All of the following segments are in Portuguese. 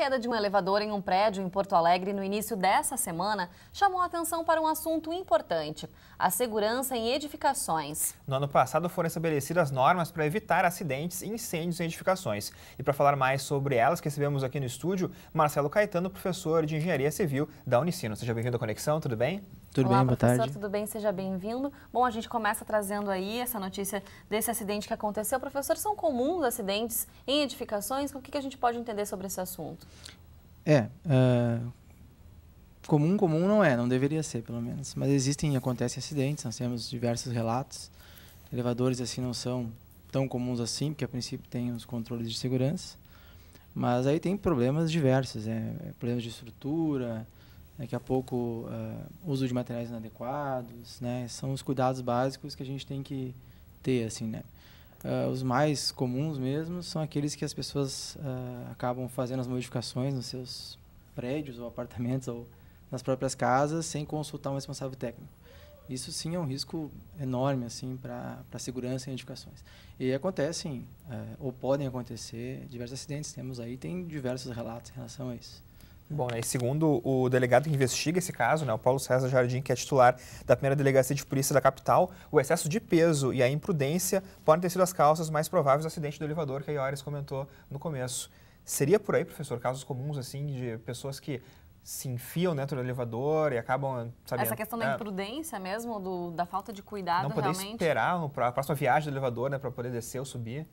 queda de um elevador em um prédio em Porto Alegre no início dessa semana chamou a atenção para um assunto importante: a segurança em edificações. No ano passado foram estabelecidas normas para evitar acidentes e incêndios em edificações. E para falar mais sobre elas, que recebemos aqui no estúdio, Marcelo Caetano, professor de Engenharia Civil da Unicino. Seja bem-vindo à Conexão, tudo bem? Tudo Olá, bem, boa professor, tarde. tudo bem? Seja bem-vindo. Bom, a gente começa trazendo aí essa notícia desse acidente que aconteceu. Professor, são comuns acidentes em edificações? O que a gente pode entender sobre esse assunto? Comum não deveria ser, pelo menos. Mas acontecem acidentes, nós temos diversos relatos. Elevadores assim não são tão comuns assim, porque a princípio tem os controles de segurança. Mas aí tem problemas diversos, problemas de estrutura, daqui a pouco uso de materiais inadequados, né? São os cuidados básicos que a gente tem que ter, assim, né? Os mais comuns mesmo são aqueles que as pessoas acabam fazendo as modificações nos seus prédios ou apartamentos ou nas próprias casas sem consultar um responsável técnico. Isso sim é um risco enorme assim para a segurança em edificações. E acontecem ou podem acontecer diversos acidentes. Tem diversos relatos em relação a isso. Bom, e segundo o delegado que investiga esse caso, né, o Paulo César Jardim, que é titular da primeira delegacia de polícia da capital, o excesso de peso e a imprudência podem ter sido as causas mais prováveis do acidente do elevador que a Iores comentou no começo. Seria por aí, professor, casos comuns assim de pessoas que se enfiam dentro do elevador e acabam, sabe... Essa questão da imprudência mesmo, da falta de cuidado não poder realmente... esperar a próxima viagem do elevador, né, para poder descer ou subir.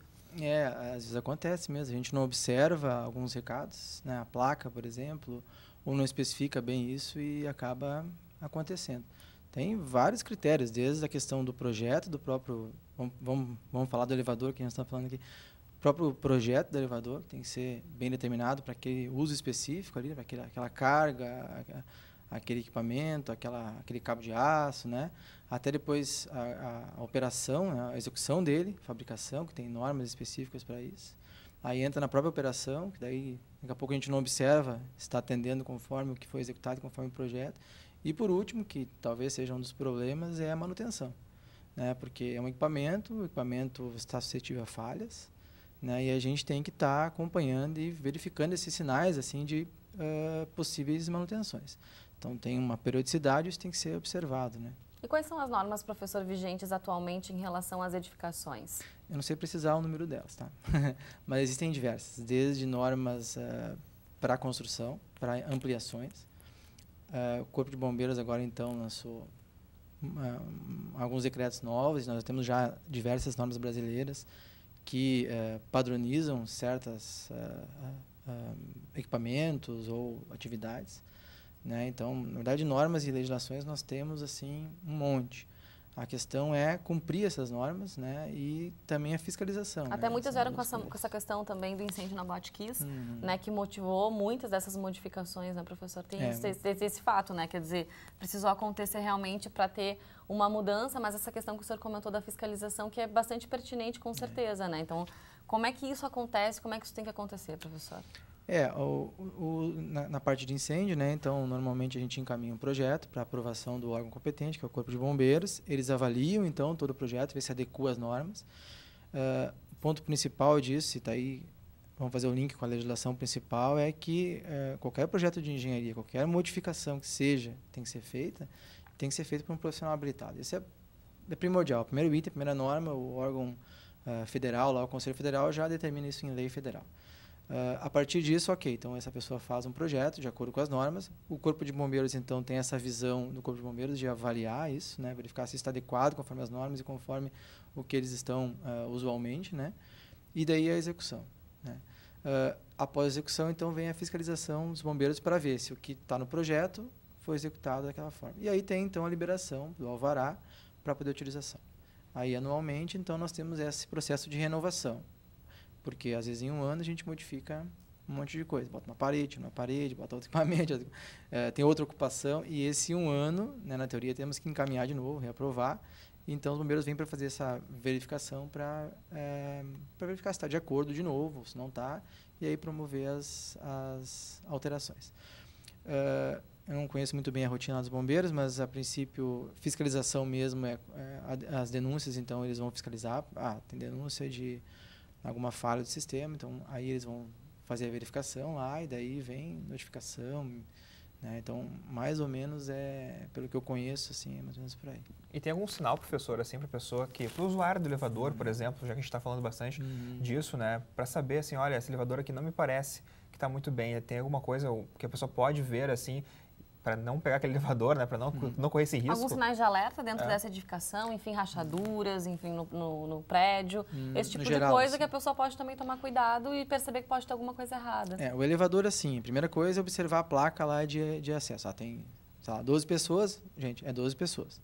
Às vezes acontece mesmo, a gente não observa alguns recados, né, a placa, por exemplo, ou não especifica bem isso e acaba acontecendo. Tem vários critérios, desde a questão do projeto, do próprio... Vamos falar do elevador que a gente está falando aqui. O próprio projeto do elevador tem que ser bem determinado para aquele uso específico ali, para aquela carga, aquele equipamento, aquele cabo de aço, né? Até depois a operação, a execução dele, fabricação, que tem normas específicas para isso. Aí entra na própria operação, que daí daqui a pouco a gente não observa se está atendendo conforme o que foi executado, conforme o projeto. E por último, que talvez seja um dos problemas, é a manutenção, né? Porque é um equipamento, o equipamento está suscetível a falhas, né? E a gente tem que estar acompanhando e verificando esses sinais assim de possíveis manutenções. Então tem uma periodicidade, isso tem que ser observado, né? E quais são as normas, professor, vigentes atualmente em relação às edificações? Eu não sei precisar o número delas, tá? Mas existem diversas, desde normas para construção, para ampliações. O Corpo de Bombeiros agora então lançou alguns decretos novos, nós temos já diversas normas brasileiras que padronizam certos equipamentos ou atividades, né? Então, na verdade, normas e legislações nós temos assim um monte. A questão é cumprir essas normas, né? E também a fiscalização. Até né? muitas vieram com essa questão também do incêndio na Boate Kiss, né? Que motivou muitas dessas modificações, né, professor? Tem esse fato, né? Quer dizer, precisou acontecer realmente para ter uma mudança, mas essa questão que o senhor comentou da fiscalização, que é bastante pertinente, com certeza, né? Então, como é que isso acontece? Como é que isso tem que acontecer, professor? Na parte de incêndio, né? Então, normalmente a gente encaminha um projeto para aprovação do órgão competente, que é o Corpo de Bombeiros. Eles avaliam, então, todo o projeto, vê se adequa às normas. O ponto principal disso, e está aí, vamos fazer o link com a legislação principal, é que qualquer projeto de engenharia, qualquer modificação que seja, tem que ser feita por um profissional habilitado. Isso é primordial. O primeiro item, a primeira norma, o órgão federal, lá o Conselho Federal, já determina isso em lei federal. A partir disso, ok, então essa pessoa faz um projeto de acordo com as normas. O Corpo de Bombeiros, então, tem essa visão do Corpo de Bombeiros de avaliar isso, né, verificar se está adequado conforme as normas e conforme o que eles estão usualmente, né, e daí a execução, né. Após a execução, então, vem a fiscalização dos bombeiros para ver se o que está no projeto foi executado daquela forma. E aí tem, então, a liberação do alvará para poder utilização. Aí, anualmente, então, nós temos esse processo de renovação. Porque, às vezes, em um ano, a gente modifica um monte de coisa. Bota uma parede, bota outro equipamento, tem outra ocupação. E esse um ano, né, na teoria, temos que encaminhar de novo, reaprovar. Então, os bombeiros vêm para fazer essa verificação para verificar se está de acordo de novo, se não está, e aí promover as alterações. Eu não conheço muito bem a rotina dos bombeiros, mas, a princípio, fiscalização mesmo as denúncias, então, eles vão fiscalizar. Tem denúncia de alguma falha do sistema, então aí eles vão fazer a verificação lá e daí vem notificação, né? Então, mais ou menos pelo que eu conheço, assim, é mais ou menos por aí. E tem algum sinal, professor, assim, para a pessoa para o usuário do elevador, por exemplo, já que a gente está falando bastante disso, né, para saber, assim, olha, esse elevador aqui não me parece que está muito bem, tem alguma coisa que a pessoa pode ver, assim, para não pegar aquele elevador, né, para não correr esse risco? Alguns sinais de alerta dentro dessa edificação, enfim, rachaduras, enfim, no prédio, esse tipo de coisa que a pessoa pode também tomar cuidado e perceber que pode ter alguma coisa errada. O elevador, assim, a primeira coisa é observar a placa lá de acesso. Tem, sei lá, 12 pessoas, gente, é 12 pessoas.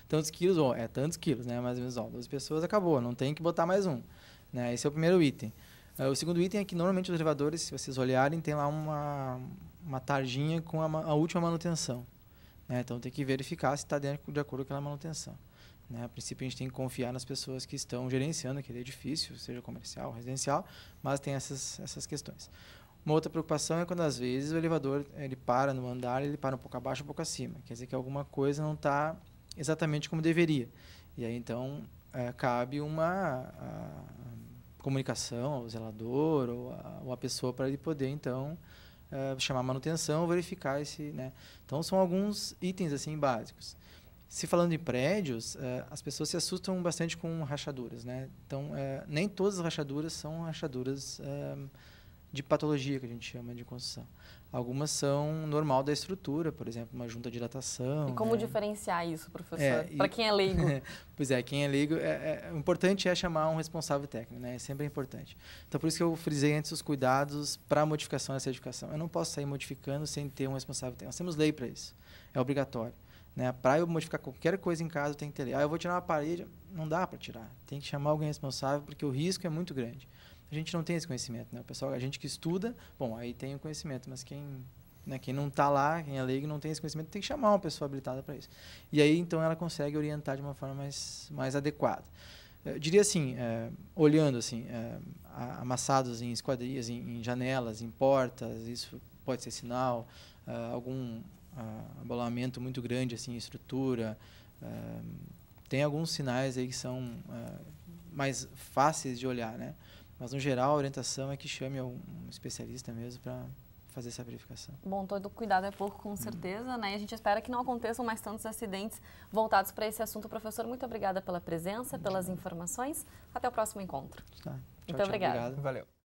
Tantos quilos, é tantos quilos, né, mais ou menos, 12 pessoas, acabou, não tem que botar mais um, né, esse é o primeiro item. O segundo item é que, normalmente, os elevadores, se vocês olharem, tem lá uma tarjinha com a última manutenção, né? Então, tem que verificar se está de acordo com aquela manutenção, né? A princípio, a gente tem que confiar nas pessoas que estão gerenciando aquele edifício, seja comercial, residencial, mas tem essas questões. Uma outra preocupação é quando, às vezes, o elevador ele para no andar, ele para um pouco abaixo, um pouco acima. Quer dizer que alguma coisa não está exatamente como deveria. E aí, então, cabe uma comunicação ao zelador ou a pessoa para ele poder, então, chamar a manutenção, verificar esse, né? Então, são alguns itens assim básicos. Se falando em prédios, as pessoas se assustam bastante com rachaduras, né? Então, nem todas as rachaduras são rachaduras de patologia, que a gente chama de construção. Algumas são normal da estrutura, por exemplo, uma junta de dilatação. E como diferenciar isso, professor? Para quem é leigo? Pois é, quem é leigo, o importante é chamar um responsável técnico, né? Sempre é importante. Então, por isso que eu frisei antes os cuidados para a modificação dessa edificação. Eu não posso sair modificando sem ter um responsável técnico. Nós temos lei para isso, é obrigatório, né? Para eu modificar qualquer coisa em casa, eu tenho que ter lei. Eu vou tirar uma parede, não dá para tirar. Tem que chamar alguém responsável, porque o risco é muito grande. A gente não tem esse conhecimento, né? O pessoal, a gente que estuda, bom, aí tem o conhecimento, mas quem não está lá, quem é leigo, não tem esse conhecimento, tem que chamar uma pessoa habilitada para isso. E aí, então, ela consegue orientar de uma forma mais adequada. Eu diria assim, olhando assim, amassados em esquadrias, em janelas, em portas, isso pode ser sinal, algum abalamento muito grande assim, em estrutura, tem alguns sinais aí que são mais fáceis de olhar, né? Mas, no geral, a orientação é que chame um especialista mesmo para fazer essa verificação. Bom, todo cuidado é pouco, com certeza, né? E a gente espera que não aconteçam mais tantos acidentes voltados para esse assunto. Professor, muito obrigada pela presença, pelas informações. Até o próximo encontro. Tá. Tchau, muito obrigada. Obrigado. Valeu.